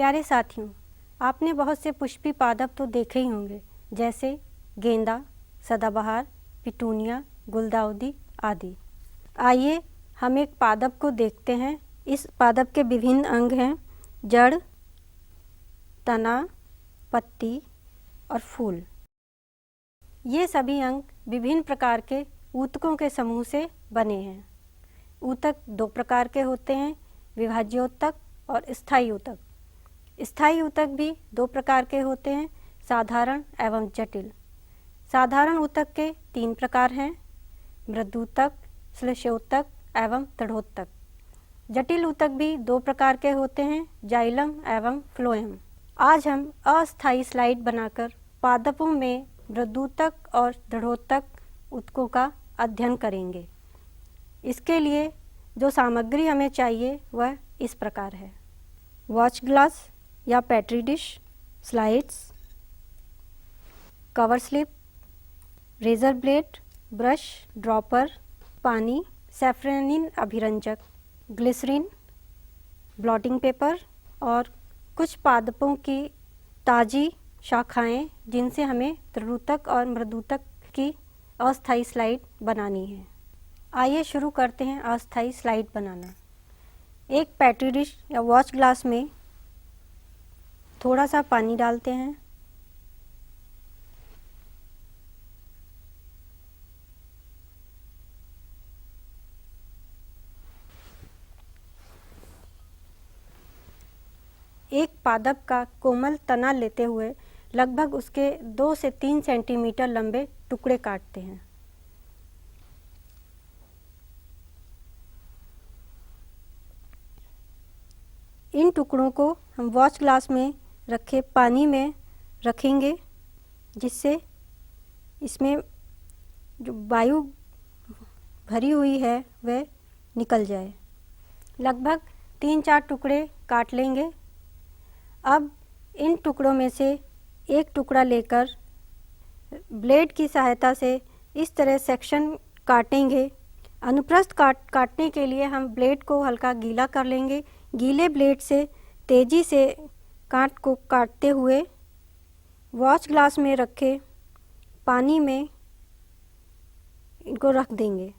प्यारे साथियों, आपने बहुत से पुष्पी पादप तो देखे ही होंगे, जैसे गेंदा, सदाबहार, पिटूनिया, गुलदाउदी आदि। आइए हम एक पादप को देखते हैं। इस पादप के विभिन्न अंग हैं: जड़, तना, पत्ती और फूल। ये सभी अंग विभिन्न प्रकार के ऊतकों के समूह से बने हैं। ऊतक दो प्रकार के होते हैं: विभाज्योतक और स्थायी ऊतक। स्थायी ऊतक भी दो प्रकार के होते हैं: साधारण एवं जटिल। साधारण ऊतक के तीन प्रकार हैं: मृदूतक, श्लेष्मोतक एवं दृढ़ोतक। जटिल ऊतक भी दो प्रकार के होते हैं: जाइलम एवं फ्लोएम। आज हम अस्थायी स्लाइड बनाकर पादपों में मृदूतक और दृढ़ोतक ऊतकों का अध्ययन करेंगे। इसके लिए जो सामग्री हमें चाहिए वह इस प्रकार है: वॉच ग्लास या petri dish, slides, cover slip, razor blade, brush, dropper, पानी, सैफरनिन अभिरंजक, ग्लिसरीन, ब्लॉटिंग पेपर और कुछ पादपों की ताज़ी शाखाएं जिनसे हमें दृढ़ूतक और मृदूतक की अस्थायी स्लाइड बनानी है। आइए शुरू करते हैं अस्थायी स्लाइड बनाना। एक पेट्री डिश या वॉच ग्लास में थोड़ा सा पानी डालते हैं। एक पादप का कोमल तना लेते हुए लगभग उसके 2 से 3 सेंटीमीटर लंबे टुकड़े काटते हैं। इन टुकड़ों को हम वॉच ग्लास में रखे पानी में रखेंगे, जिससे इसमें जो वायु भरी हुई है वह निकल जाए। लगभग 3-4 टुकड़े काट लेंगे। अब इन टुकड़ों में से एक टुकड़ा लेकर ब्लेड की सहायता से इस तरह सेक्शन काटेंगे। अनुप्रस्थ काटने के लिए हम ब्लेड को हल्का गीला कर लेंगे। गीले ब्लेड से तेज़ी से काट को काटते हुए वॉच ग्लास में रखे पानी में इनको रख देंगे।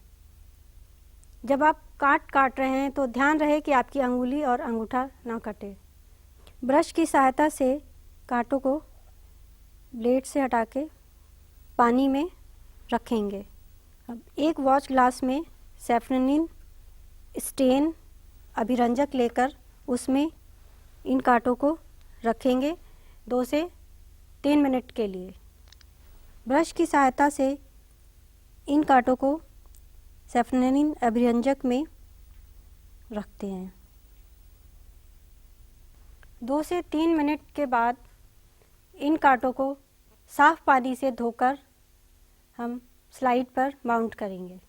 जब आप काट रहे हैं तो ध्यान रहे कि आपकी अंगुली और अंगूठा ना कटे। ब्रश की सहायता से कांटों को ब्लेड से हटा के पानी में रखेंगे। अब एक वॉच ग्लास में सैफरनिन स्टेन अभिरंजक लेकर उसमें इन कांटों को रखेंगे 2 से 3 मिनट के लिए। ब्रश की सहायता से इन कांटों को सैफरनिन अभिरंजक में रखते हैं। 2 से 3 मिनट के बाद इन कांटों को साफ पानी से धोकर हम स्लाइड पर माउंट करेंगे।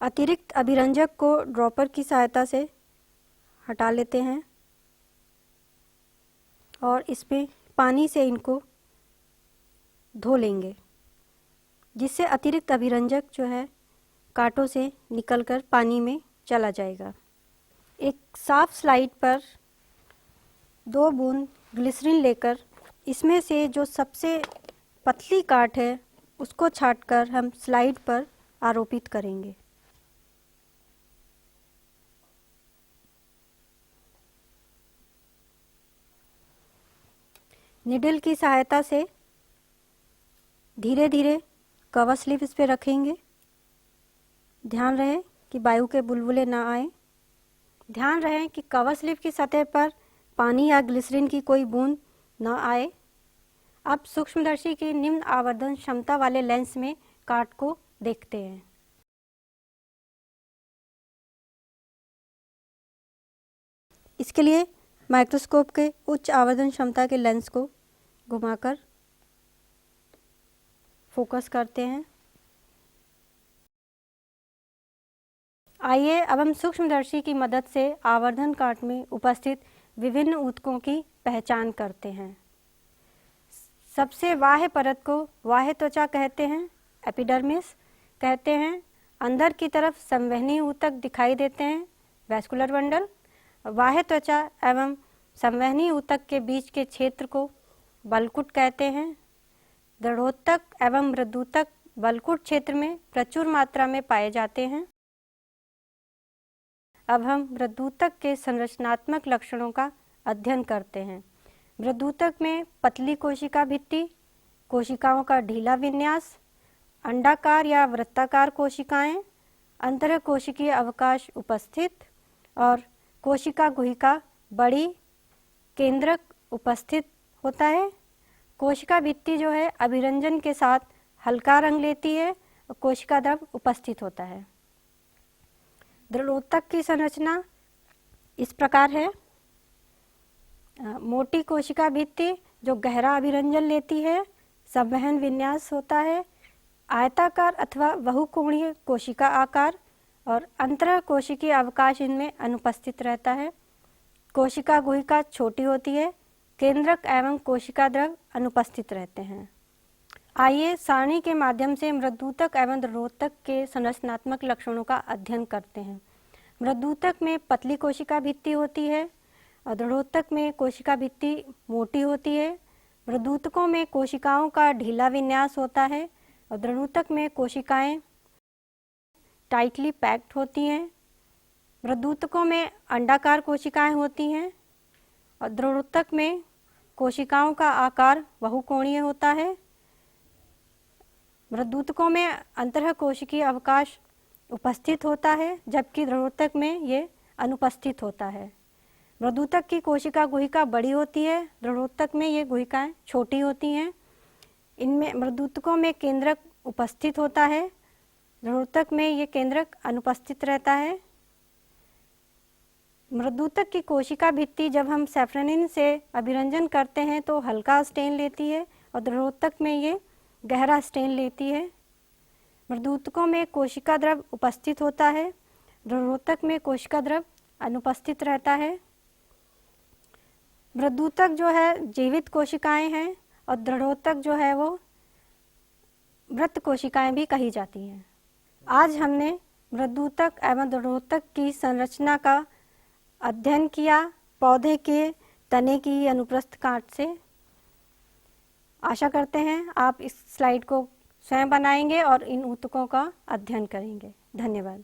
अतिरिक्त अभिरंजक को ड्रॉपर की सहायता से हटा लेते हैं और इसमें पानी से इनको धो लेंगे, जिससे अतिरिक्त अभिरंजक जो है कांटों से निकलकर पानी में चला जाएगा। एक साफ स्लाइड पर 2 बूंद ग्लिसरीन लेकर इसमें से जो सबसे पतली काट है उसको छांटकर हम स्लाइड पर आरोपित करेंगे। निडल की सहायता से धीरे धीरे कवर स्लिप इस पे रखेंगे। ध्यान रहे कि वायु के बुलबुले ना आए। ध्यान रहे कि कवर स्लिप की सतह पर पानी या ग्लिसरीन की कोई बूंद न आए। अब सूक्ष्मदर्शी की निम्न आवर्धन क्षमता वाले लेंस में काट को देखते हैं। इसके लिए माइक्रोस्कोप के उच्च आवर्धन क्षमता के लेंस को घुमाकर फोकस करते हैं। आइए अब हम सूक्ष्मदर्शी की मदद से आवर्धन काट में उपस्थित विभिन्न ऊतकों की पहचान करते हैं। सबसे बाह्य परत को बाह्य त्वचा कहते हैं, एपिडर्मिस कहते हैं। अंदर की तरफ संवहनी ऊतक दिखाई देते हैं, वैस्कुलर बंडल। बाह्य त्वचा एवं संवहनी ऊतक के बीच के क्षेत्र को बलकुट कहते हैं। दृढ़ोत्तक एवं मृदूतक बलकुट क्षेत्र में प्रचुर मात्रा में पाए जाते हैं। अब हम मृदूतक के संरचनात्मक लक्षणों का अध्ययन करते हैं। मृदूतक में पतली कोशिका भित्ति, कोशिकाओं का ढीला विन्यास, अंडाकार या वृत्ताकार कोशिकाएं, अंतःकोशिकीय अवकाश उपस्थित और कोशिका गुहिका बड़ी केंद्रक उपस्थित होता है। कोशिका भित्ति जो है अभिरंजन के साथ हल्का रंग लेती है और कोशिका द्रव उपस्थित होता है। दृढ़ोत्तक की संरचना इस प्रकार है। मोटी कोशिका भित्ति जो गहरा अभिरंजन लेती है, संवहन विन्यास होता है, आयताकार अथवा बहुकोणीय कोशिका आकार और अंतःकोशिकीय अवकाश इनमें अनुपस्थित रहता है। कोशिका गुहिका छोटी होती है, केंद्रक एवं कोशिका द्रव अनुपस्थित रहते हैं। आइए सारणी के माध्यम से मृदूतक एवं दृढ़ोत्तक के संरचनात्मक लक्षणों का अध्ययन करते हैं। मृदूतक में पतली कोशिका भित्ति होती है और दृढ़ोत्तक में कोशिका भित्ति मोटी होती है। मृदूतकों में कोशिकाओं का ढीला विन्यास होता है और दृढ़ोत्तक में कोशिकाएं टाइटली पैक्ड होती हैं। मृदूतकों में अंडाकार कोशिकाएं होती हैं और दृढ़ोत्तक में कोशिकाओं का आकार बहुकोणीय होता है। मृदूतकों में अंतःकोशिकीय अवकाश उपस्थित होता है, जबकि दृढ़ोत्तक में ये अनुपस्थित होता है। मृदूतक की कोशिका गुहिका बड़ी होती है, दृढ़ोत्तक में ये गुहिकाएं छोटी होती हैं। इनमें मृदूतकों में केंद्रक उपस्थित होता है, दृढ़ोत्तक में ये केंद्रक अनुपस्थित रहता है। मृदूतक की कोशिका भित्ति जब हम सेफ्रेनिन से अभिरंजन करते हैं तो हल्का स्टेन लेती है और दृढ़ोत्तक में ये गहरा स्टेन लेती है। मृदूतकों में कोशिका द्रव उपस्थित होता है, दृढ़ोत्तक में कोशिका द्रव अनुपस्थित रहता है। मृदूतक जो है जीवित कोशिकाएं हैं और दृढ़ोत्तक जो है वो मृत कोशिकाएं भी कही जाती हैं। आज हमने मृदूतक एवं दृढ़ोत्तक की संरचना का अध्ययन किया पौधे के तने की अनुप्रस्थ काट से। आशा करते हैं आप इस स्लाइड को स्वयं बनाएंगे और इन ऊतकों का अध्ययन करेंगे। धन्यवाद।